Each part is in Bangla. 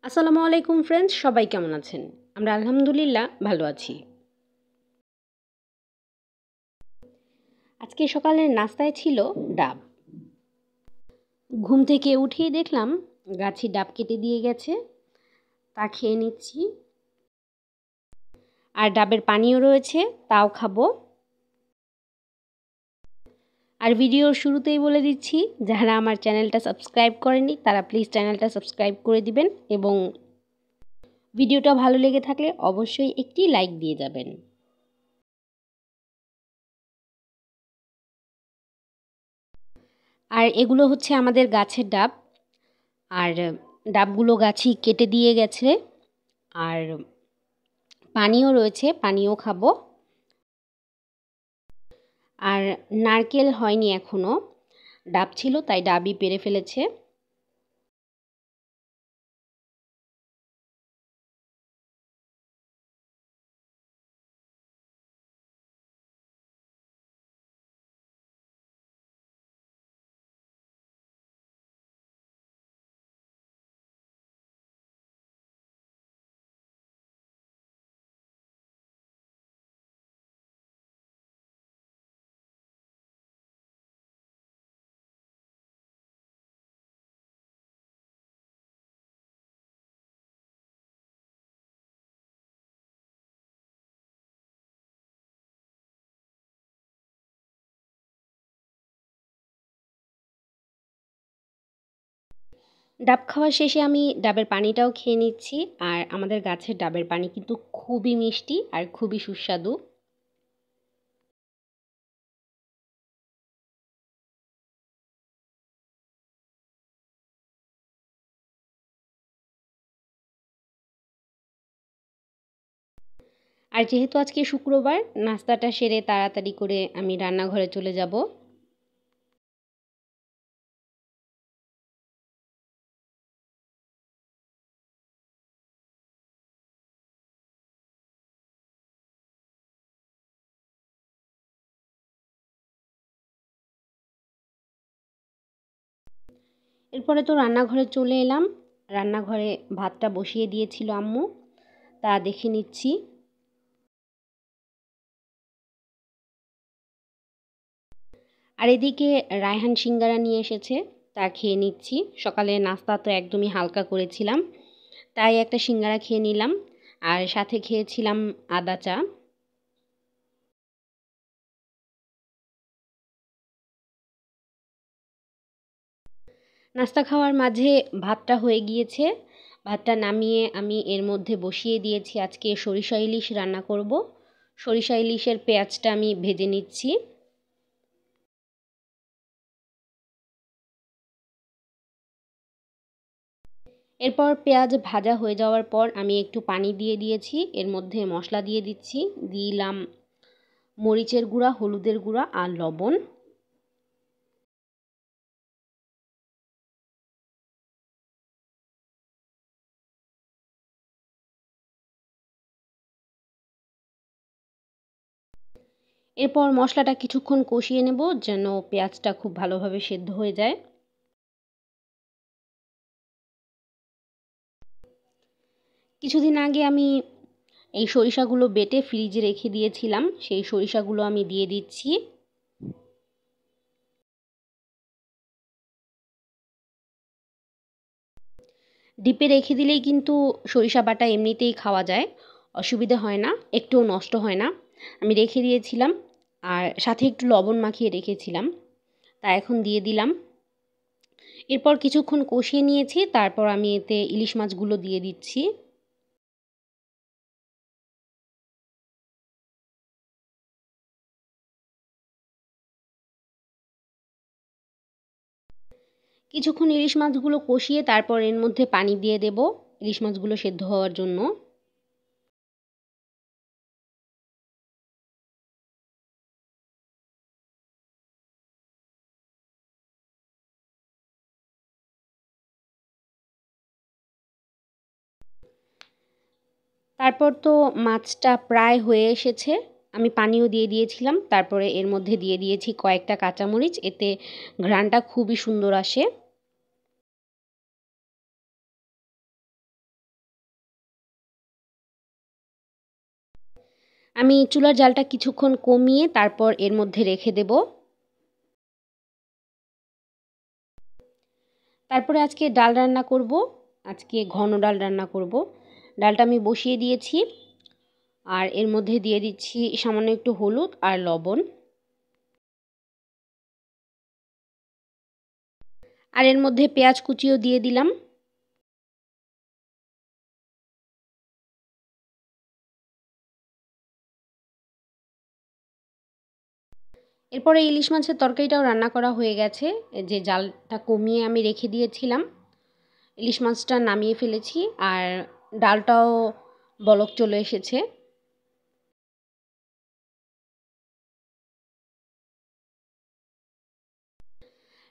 আসসালামু আলাইকুম ফ্রেন্ডস, সবাই কেমন আছেন? আমরা আলহামদুলিল্লাহ ভালো আছি। আজকে সকালের নাস্তায় ছিল ডাব। ঘুম থেকে উঠেই দেখলাম গাছে ডাব কেটে দিয়ে গেছে, তা খেয়ে নিচ্ছি। আর ডাবের পানিও রয়েছে, তাও খাবো। আর ভিডিওর শুরুতেই বলে দিচ্ছি, যারা আমার চ্যানেলটা সাবস্ক্রাইব করেনি তারা প্লিজ চ্যানেলটা সাবস্ক্রাইব করে দিবেন এবং ভিডিওটা ভালো লেগে থাকলে অবশ্যই একটি লাইক দিয়ে যাবেন। আর এগুলো হচ্ছে আমাদের গাছের ডাব। আর ডাবগুলো গাছই কেটে দিয়ে গেছে। আর পানিও রয়েছে, পানিও খাবো। আর নারকেল হয়নি এখনো, ডাব ছিল তাই ডাবই পেড়ে ফেলেছে। ডাব খাওয়া শেষে আমি ডাবের পানিটাও খেয়ে নিচ্ছি। আর আমাদের গাছের ডাবের পানি কিন্তু খুবই মিষ্টি আর খুবই সুস্বাদু। আর যেহেতু আজকে শুক্রবার, নাস্তাটা সেরে তাড়াতাড়ি করে আমি রান্নাঘরে চলে যাব। এরপরে তো রান্নাঘরে চলে এলাম। রান্নাঘরে ভাতটা বসিয়ে দিয়েছিল আম্মু, তা দেখে নিচ্ছি। আর এদিকে রায়হান সিঙ্গারা নিয়ে এসেছে, তা খেয়ে নিচ্ছি। সকালে নাস্তা তো একদমই হালকা করেছিলাম, তাই একটা সিঙ্গারা খেয়ে নিলাম। আর সাথে খেয়েছিলাম আদা চা। নাস্তা খাওয়ার মাঝে ভাতটা হয়ে গিয়েছে। ভাতটা নামিয়ে আমি এর মধ্যে বসিয়ে দিয়েছি আজকে সরিষা ইলিশ রান্না করব। সরিষা ইলিশের পেঁয়াজটা আমি ভেজে নিচ্ছি। এরপর পেঁয়াজ ভাজা হয়ে যাওয়ার পর আমি একটু পানি দিয়ে দিয়েছি, এর মধ্যে মশলা দিয়ে দিচ্ছি। দিলাম মরিচের গুঁড়া, হলুদের গুঁড়া আর লবণ। এরপর মশলাটা কিছুক্ষণ কষিয়ে নেব যেন পেঁয়াজটা খুব ভালোভাবে সেদ্ধ হয়ে যায়। কিছুদিন আগে আমি এই সরিষাগুলো বেটে ফ্রিজে রেখে দিয়েছিলাম, সেই সরিষাগুলো আমি দিয়ে দিচ্ছি। ডিপে রেখে দিলেই কিন্তু সরিষা বাটা এমনিতেই খাওয়া যায়, অসুবিধা হয় না, একটুও নষ্ট হয় না। আমি রেখে দিয়েছিলাম আর সাথে একটু লবণ মাখিয়ে রেখেছিলাম, তা এখন দিয়ে দিলাম। এরপর কিছুক্ষণ কষিয়ে নিয়েছি, তারপর আমি এতে ইলিশ মাছগুলো দিয়ে দিচ্ছি। কিছুক্ষণ ইলিশ মাছগুলো কষিয়ে তারপর এর মধ্যে পানি দিয়ে দেব ইলিশ মাছগুলো সেদ্ধ হওয়ার জন্য। তারপর তো মাছটা প্রায় হয়ে এসেছে, আমি পানিও দিয়ে দিয়েছিলাম। তারপরে এর মধ্যে দিয়ে দিয়েছি কয়েকটা কাঁচামরিচ, এতে ঘ্রাণটা খুবই সুন্দর আসে। আমি চুলার জালটা কিছুক্ষণ কমিয়ে তারপর এর মধ্যে রেখে দেব। তারপরে আজকে ডাল রান্না করব। আজকে ঘন ডাল রান্না করব। ডালটা আমি বসিয়ে দিয়েছি আর এর মধ্যে দিয়ে দিচ্ছি সামান্য একটু হলুদ আর লবণ। আর এর মধ্যে পেঁয়াজ কুচিও দিয়ে দিলাম। এরপরে ইলিশ মাছের তরকারিটাও রান্না করা হয়ে গেছে। যে জালটা কমিয়ে আমি রেখে দিয়েছিলাম, ইলিশ মাছটা নামিয়ে ফেলেছি আর ডালটাও বলক চলে এসেছে।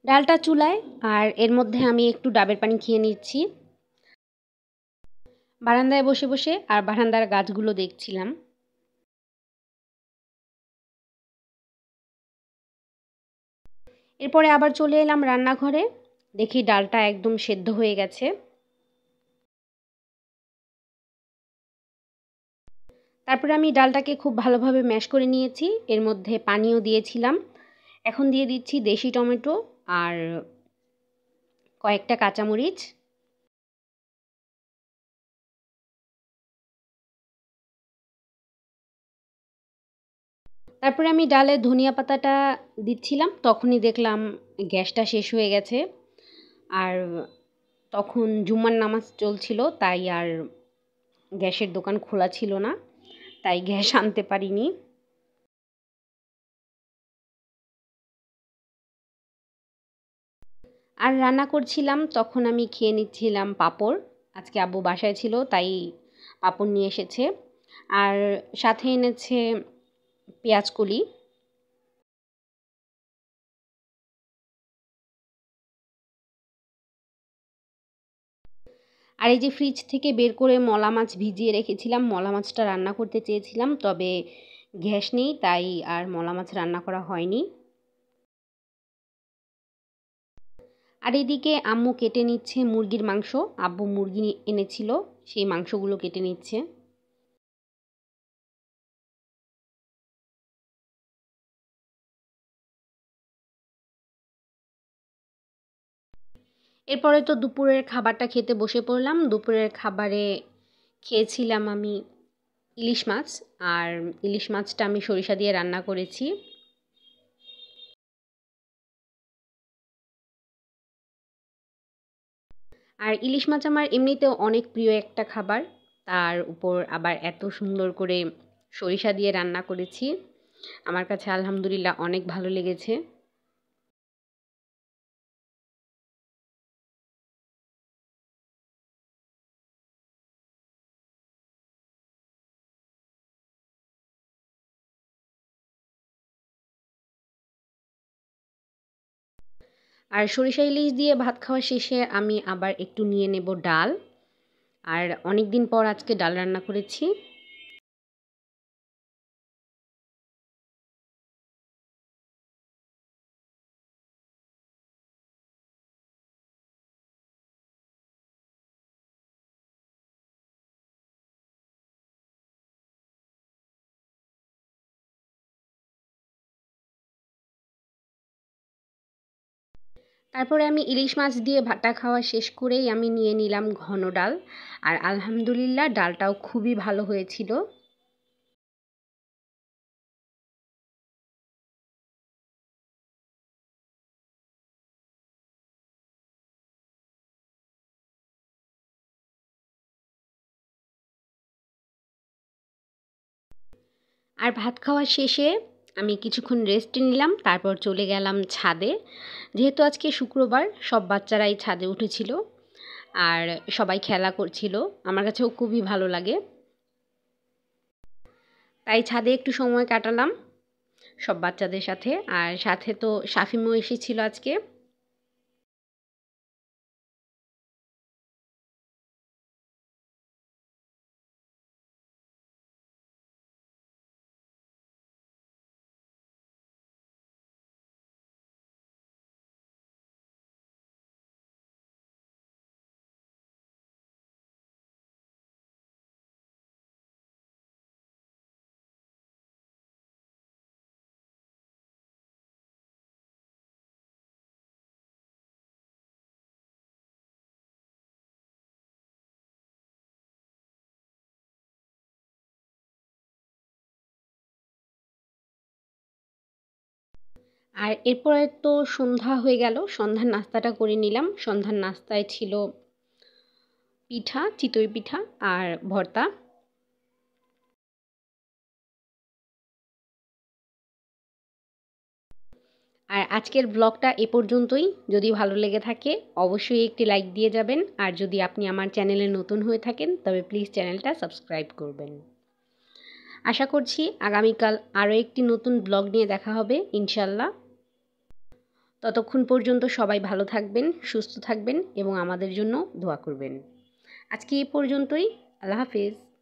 ডালটা চুলায় আর এর মধ্যে আমি একটু ডাবের পানি খেয়ে নিচ্ছি। বারান্দায় বসে বসে আর বারান্দার গাছগুলো দেখছিলাম। এরপরে আবার চলে এলাম রান্নাঘরে, দেখি ডালটা একদম সেদ্ধ হয়ে গেছে। তারপরে আমি ডালটাকে খুব ভালোভাবে ম্যাশ করে নিয়েছি, এর মধ্যে পানিও দিয়েছিলাম। এখন দিয়ে দিচ্ছি দেশি টমেটো আর কয়েকটা কাঁচামরিচ। তারপরে আমি ডালে ধনিয়া পাতাটা দিচ্ছিলাম, তখনই দেখলাম গ্যাসটা শেষ হয়ে গেছে। আর তখন জুম্মার নামাজ চলছিল, তাই আর গ্যাসের দোকান খোলা ছিল না, তাই গ্যাস আনতে পারিনি। আর রান্না করছিলাম তখন আমি খেয়ে নিচ্ছিলাম পাঁপড়। আজকে আব্বু বাসায় ছিল তাই পাঁপড় নিয়ে এসেছে। আর সাথে এনেছে পেঁয়াজকলি। আর এই যে ফ্রিজ থেকে বের করে মলা মাছ ভিজিয়ে রেখেছিলাম, মলা মাছটা রান্না করতে চেয়েছিলাম, তবে গ্যাস নেই তাই আর মলা মাছ রান্না করা হয়নি। আর এদিকে আম্মু কেটে নিচ্ছে মুরগির মাংস। আব্বু মুরগি এনেছিল, সেই মাংসগুলো কেটে নিচ্ছে। এরপরে তো দুপুরের খাবারটা খেতে বসে পড়লাম। দুপুরের খাবারে খেয়েছিলাম আমি ইলিশ মাছ। আর ইলিশ মাছটা আমি সরিষা দিয়ে রান্না করেছি। আর ইলিশ মাছ আমার এমনিতেও অনেক প্রিয় একটা খাবার, তার উপর আবার এত সুন্দর করে সরিষা দিয়ে রান্না করেছি। আমার কাছে আলহামদুলিল্লাহ অনেক ভালো লেগেছে। আর সরিষা ইলিশ দিয়ে ভাত খাওয়া শেষে আমি আবার একটু নিয়ে নেব ডাল। আর অনেক দিন পর আজকে ডাল রান্না করেছি। তারপরে আমি ইলিশ মাছ দিয়ে ভাতটা খাওয়া শেষ করেই আমি নিয়ে নিলাম ঘন ডাল। আর আলহামদুলিল্লাহ ডালটাও খুবই ভালো হয়েছিল। আর ভাত খাওয়া শেষে আমি কিছুক্ষণ রেস্ট নিলাম, তারপর চলে গেলাম ছাদে। যেহেতু আজকে শুক্রবার, সব বাচ্চারাই ছাদে উঠেছিল আর সবাই খেলা করছিল। আমার কাছেও খুবই ভালো লাগে, তাই ছাদে একটু সময় কাটালাম সব বাচ্চাদের সাথে। আর সাথে তো শাফিমও এসেছিল আজকে। আর এরপরে তো সন্ধ্যা হয়ে গেল, সন্ধ্যার নাস্তাটা করে নিলাম। সন্ধ্যার নাস্তায় ছিল পিঠা, চিতই পিঠা আর ভর্তা। আর আজকের ব্লগটা এ পর্যন্তই। যদি ভালো লেগে থাকে অবশ্যই একটি লাইক দিয়ে যাবেন। আর যদি আপনি আমার চ্যানেলে নতুন হয়ে থাকেন তবে প্লিজ চ্যানেলটা সাবস্ক্রাইব করবেন। আশা করছি আগামীকাল আরও একটি নতুন ব্লগ নিয়ে দেখা হবে ইনশাল্লাহ। ততক্ষণ পর্যন্ত সবাই ভালো থাকবেন, সুস্থ থাকবেন এবং আমাদের জন্য দোয়া করবেন। আজকে এই পর্যন্তই। আল্লাহ হাফেজ।